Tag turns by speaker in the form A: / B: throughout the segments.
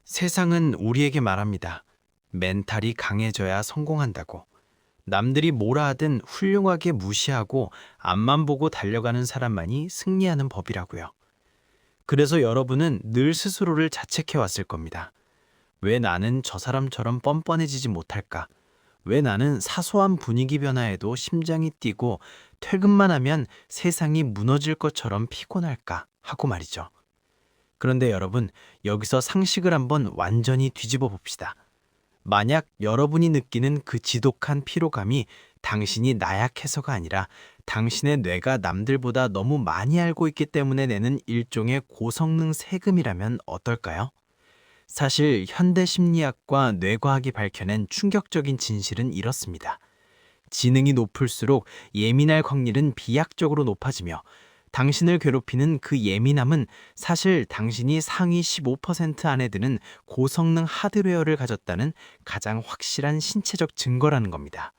A: 세상은 우리에게 말합니다. 멘탈이 강해져야 성공한다고. 남들이 뭐라 하든 훌륭하게 무시하고 앞만 보고 달려가는 사람만이 승리하는 법이라고요. 그래서 여러분은 늘 스스로를 자책해 왔을 겁니다. 왜 나는 저 사람처럼 뻔뻔해지지 못할까? 왜 나는 사소한 분위기 변화에도 심장이 뛰고 퇴근만 하면 세상이 무너질 것처럼 피곤할까? 하고 말이죠. 그런데 여러분, 여기서 상식을 한번 완전히 뒤집어 봅시다. 만약 여러분이 느끼는 그 지독한 피로감이 당신이 나약해서가 아니라 당신의 뇌가 남들보다 너무 많이 알고 있기 때문에 내는 일종의 고성능 세금이라면 어떨까요? 사실 현대 심리학과 뇌과학이 밝혀낸 충격적인 진실은 이렇습니다. 지능이 높을수록 예민할 확률은 비약적으로 높아지며 당신을 괴롭히는 그 예민함은 사실 당신이 상위 15% 안에 드는 고성능 하드웨어를 가졌다는 가장 확실한 신체적 증거라는 겁니다.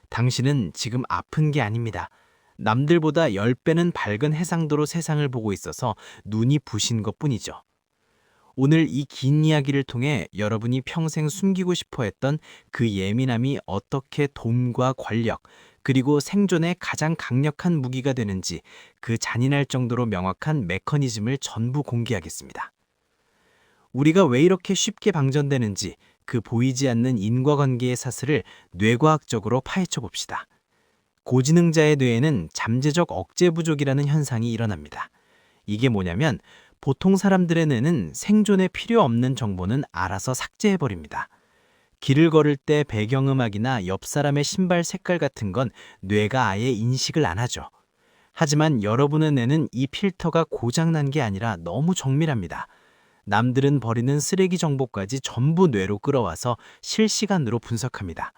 A: 당신은 지금 아픈 게 아닙니다. 남들보다 10배는 밝은 해상도로 세상을 보고 있어서 눈이 부신 것뿐이죠. 오늘 이 긴 이야기를 통해 여러분이 평생 숨기고 싶어 했던 그 예민함이 어떻게 돈과 권력, 그리고 생존의 가장 강력한 무기가 되는지 그 잔인할 정도로 명확한 메커니즘을 전부 공개하겠습니다. 우리가 왜 이렇게 쉽게 방전되는지 그 보이지 않는 인과관계의 사슬을 뇌과학적으로 파헤쳐 봅시다. 고지능자의 뇌에는 잠재적 억제 부족이라는 현상이 일어납니다. 이게 뭐냐면 보통 사람들의 뇌는 생존에 필요 없는 정보는 알아서 삭제해버립니다. 길을 걸을 때 배경음악이나 옆 사람의 신발 색깔 같은 건 뇌가 아예 인식을 안 하죠. 하지만 여러분의 뇌는 이 필터가 고장난 게 아니라 너무 정밀합니다. 남들은 버리는 쓰레기 정보까지 전부 뇌로 끌어와서 실시간으로 분석합니다.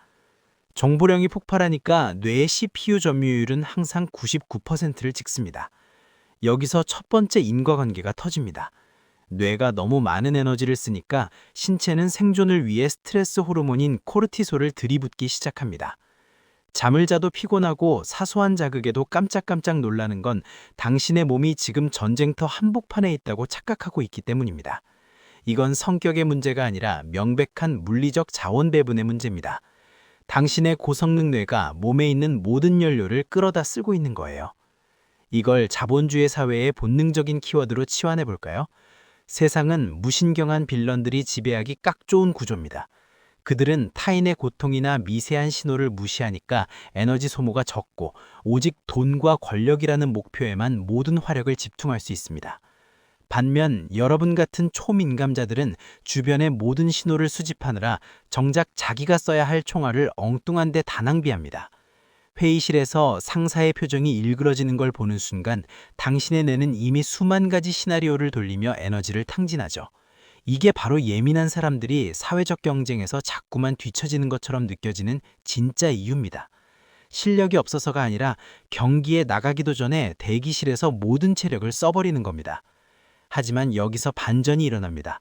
A: 정보량이 폭발하니까 뇌의 CPU 점유율은 항상 99%를 찍습니다. 여기서 첫 번째 인과관계가 터집니다. 뇌가 너무 많은 에너지를 쓰니까 신체는 생존을 위해 스트레스 호르몬인 코르티솔을 들이붓기 시작합니다. 잠을 자도 피곤하고 사소한 자극에도 깜짝깜짝 놀라는 건 당신의 몸이 지금 전쟁터 한복판에 있다고 착각하고 있기 때문입니다. 이건 성격의 문제가 아니라 명백한 물리적 자원 배분의 문제입니다. 당신의 고성능 뇌가 몸에 있는 모든 연료를 끌어다 쓰고 있는 거예요. 이걸 자본주의 사회의 본능적인 키워드로 치환해 볼까요? 세상은 무신경한 빌런들이 지배하기 딱 좋은 구조입니다. 그들은 타인의 고통이나 미세한 신호를 무시하니까 에너지 소모가 적고 오직 돈과 권력이라는 목표에만 모든 화력을 집중할 수 있습니다. 반면 여러분 같은 초민감자들은 주변의 모든 신호를 수집하느라 정작 자기가 써야 할 총알을 엉뚱한 데 다 낭비합니다. 회의실에서 상사의 표정이 일그러지는 걸 보는 순간 당신의 뇌는 이미 수만 가지 시나리오를 돌리며 에너지를 탕진하죠. 이게 바로 예민한 사람들이 사회적 경쟁에서 자꾸만 뒤처지는 것처럼 느껴지는 진짜 이유입니다. 실력이 없어서가 아니라 경기에 나가기도 전에 대기실에서 모든 체력을 써버리는 겁니다. 하지만 여기서 반전이 일어납니다.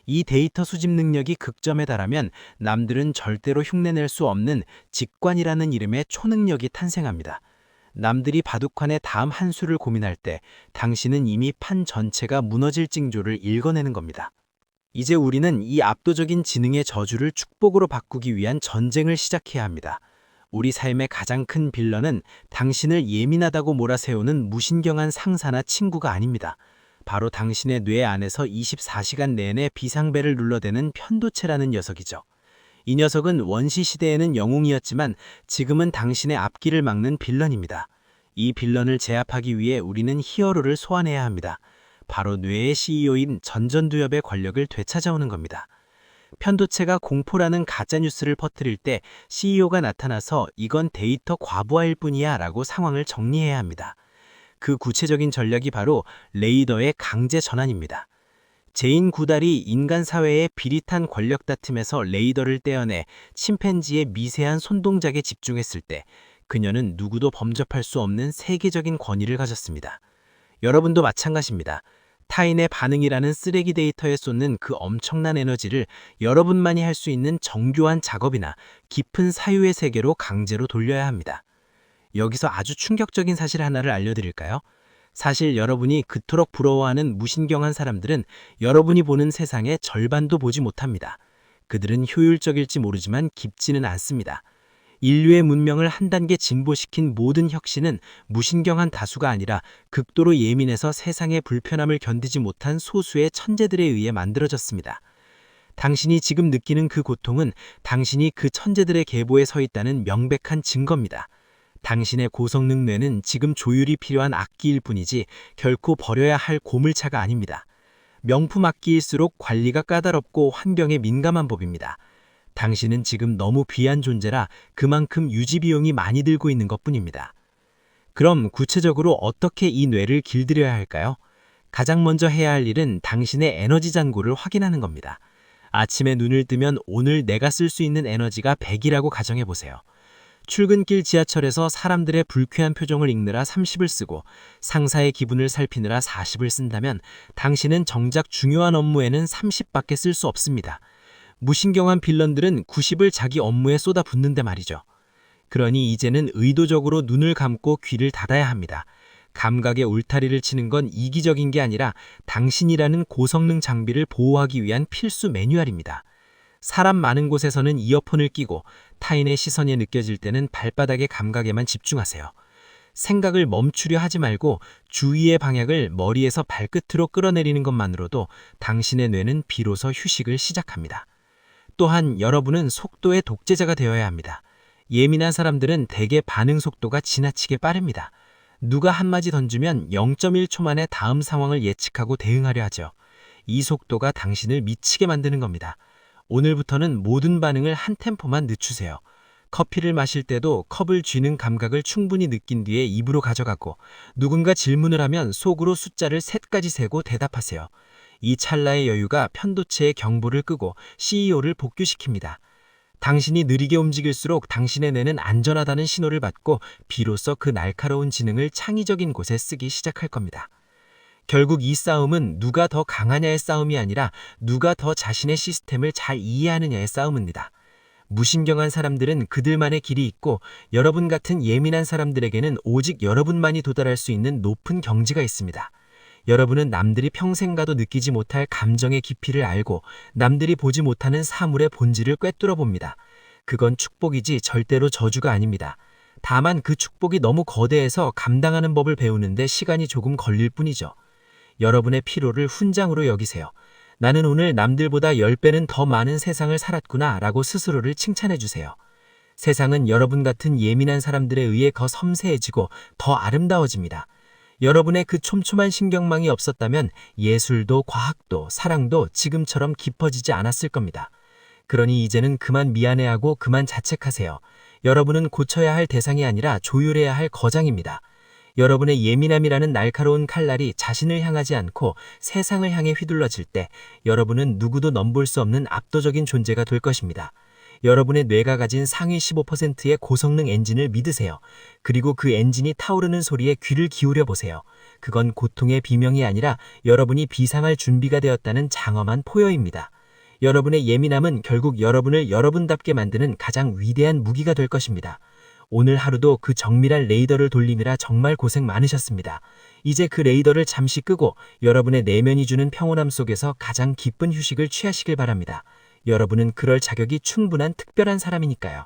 A: 이 데이터 수집 능력이 극점에 달하면 남들은 절대로 흉내낼 수 없는 직관이라는 이름의 초능력이 탄생합니다. 남들이 바둑판의 다음 한 수를 고민할 때 당신은 이미 판 전체가 무너질 징조를 읽어내는 겁니다. 이제 우리는 이 압도적인 지능의 저주를 축복으로 바꾸기 위한 전쟁을 시작해야 합니다. 우리 삶의 가장 큰 빌런은 당신을 예민하다고 몰아세우는 무신경한 상사나 친구가 아닙니다. 바로 당신의 뇌 안에서 24시간 내내 비상벨을 눌러대는 편도체라는 녀석이죠. 이 녀석은 원시시대에는 영웅이었지만 지금은 당신의 앞길을 막는 빌런입니다. 이 빌런을 제압하기 위해 우리는 히어로를 소환해야 합니다. 바로 뇌의 CEO인 전전두엽의 권력을 되찾아오는 겁니다. 편도체가 공포라는 가짜뉴스를 퍼뜨릴 때 CEO가 나타나서 이건 데이터 과부하일 뿐이야 라고 상황을 정리해야 합니다. 그 구체적인 전략이 바로 레이더의 강제 전환입니다. 제인 구달이 인간 사회의 비릿한 권력 다툼에서 레이더를 떼어내 침팬지의 미세한 손동작에 집중했을 때 그녀는 누구도 범접할 수 없는 세계적인 권위를 가졌습니다. 여러분도 마찬가지입니다. 타인의 반응이라는 쓰레기 데이터에 쏟는 그 엄청난 에너지를 여러분만이 할 수 있는 정교한 작업이나 깊은 사유의 세계로 강제로 돌려야 합니다. 여기서 아주 충격적인 사실 하나를 알려드릴까요?
B: 사실 여러분이 그토록 부러워하는 무신경한 사람들은 여러분이 보는 세상의 절반도 보지 못합니다. 그들은 효율적일지 모르지만 깊지는 않습니다. 인류의 문명을 한 단계 진보시킨 모든 혁신은 무신경한 다수가 아니라 극도로 예민해서 세상의 불편함을 견디지 못한 소수의 천재들에 의해 만들어졌습니다. 당신이 지금 느끼는 그 고통은 당신이 그 천재들의 계보에 서 있다는 명백한 증거입니다. 당신의 고성능 뇌는 지금 조율이 필요한 악기일 뿐이지 결코 버려야 할 고물차가 아닙니다. 명품 악기일수록 관리가 까다롭고 환경에 민감한 법입니다. 당신은 지금 너무 귀한 존재라 그만큼 유지 비용이 많이 들고 있는 것뿐입니다. 그럼 구체적으로 어떻게 이 뇌를 길들여야 할까요? 가장 먼저 해야 할 일은 당신의 에너지 잔고를 확인하는 겁니다. 아침에 눈을 뜨면 오늘 내가 쓸 수 있는 에너지가 100이라고 가정해 보세요. 출근길 지하철에서 사람들의 불쾌한 표정을 읽느라 30을 쓰고 상사의 기분을 살피느라 40을 쓴다면 당신은 정작 중요한 업무에는 30밖에 쓸 수 없습니다. 무신경한 빌런들은 90을 자기 업무에 쏟아붓는데 말이죠. 그러니 이제는 의도적으로 눈을 감고 귀를 닫아야 합니다. 감각의 울타리를 치는 건 이기적인 게 아니라 당신이라는 고성능 장비를 보호하기 위한 필수 매뉴얼입니다. 사람 많은 곳에서는 이어폰을 끼고 타인의 시선이 느껴질 때는 발바닥의 감각에만 집중하세요. 생각을 멈추려 하지 말고 주의의 방향을 머리에서 발끝으로 끌어내리는 것만으로도 당신의 뇌는 비로소 휴식을 시작합니다. 또한 여러분은 속도의 독재자가 되어야 합니다. 예민한 사람들은 대개 반응 속도가 지나치게 빠릅니다. 누가 한마디 던지면 0.1초 만에 다음 상황을 예측하고 대응하려 하죠. 이 속도가 당신을 미치게 만드는 겁니다. 오늘부터는 모든 반응을 한 템포만 늦추세요. 커피를 마실 때도 컵을 쥐는 감각을 충분히 느낀 뒤에 입으로 가져가고 누군가 질문을 하면 속으로 숫자를 3까지 세고 대답하세요. 이 찰나의 여유가 편도체의 경보를 끄고 CEO를 복귀시킵니다. 당신이 느리게 움직일수록 당신의 뇌는 안전하다는 신호를 받고 비로소 그 날카로운 지능을 창의적인 곳에 쓰기 시작할 겁니다. 결국 이 싸움은 누가 더 강하냐의 싸움이 아니라 누가 더 자신의 시스템을 잘 이해하느냐의 싸움입니다. 무신경한 사람들은 그들만의 길이 있고 여러분 같은 예민한 사람들에게는 오직 여러분만이 도달할 수 있는 높은 경지가 있습니다. 여러분은 남들이 평생 가도 느끼지 못할 감정의 깊이를 알고 남들이 보지 못하는 사물의 본질을 꿰뚫어 봅니다. 그건 축복이지 절대로 저주가 아닙니다. 다만 그 축복이 너무 거대해서 감당하는 법을 배우는데 시간이 조금 걸릴 뿐이죠. 여러분의 피로를 훈장으로 여기세요. 나는 오늘 남들보다 10배는 더 많은 세상을 살았구나 라고 스스로를 칭찬해 주세요. 세상은 여러분 같은 예민한 사람들에 의해 더 섬세해지고 더 아름다워집니다. 여러분의 그 촘촘한 신경망이 없었다면 예술도 과학도 사랑도 지금처럼 깊어지지 않았을 겁니다. 그러니 이제는 그만 미안해하고 그만 자책하세요. 여러분은 고쳐야 할 대상이 아니라 조율해야 할 거장입니다. 여러분의 예민함이라는 날카로운 칼날이 자신을 향하지 않고 세상을 향해 휘둘러질 때 여러분은 누구도 넘볼 수 없는 압도적인 존재가 될 것입니다. 여러분의 뇌가 가진 상위 15%의 고성능 엔진을 믿으세요. 그리고 그 엔진이 타오르는 소리에 귀를 기울여 보세요. 그건 고통의 비명이 아니라 여러분이 비상할 준비가 되었다는 장엄한 포효입니다. 여러분의 예민함은 결국 여러분을 여러분답게 만드는 가장 위대한 무기가 될 것입니다. 오늘 하루도 그 정밀한 레이더를 돌리느라 정말 고생 많으셨습니다. 이제 그 레이더를 잠시 끄고 여러분의 내면이 주는 평온함 속에서 가장 깊은 휴식을 취하시길 바랍니다. 여러분은 그럴 자격이 충분한 특별한 사람이니까요.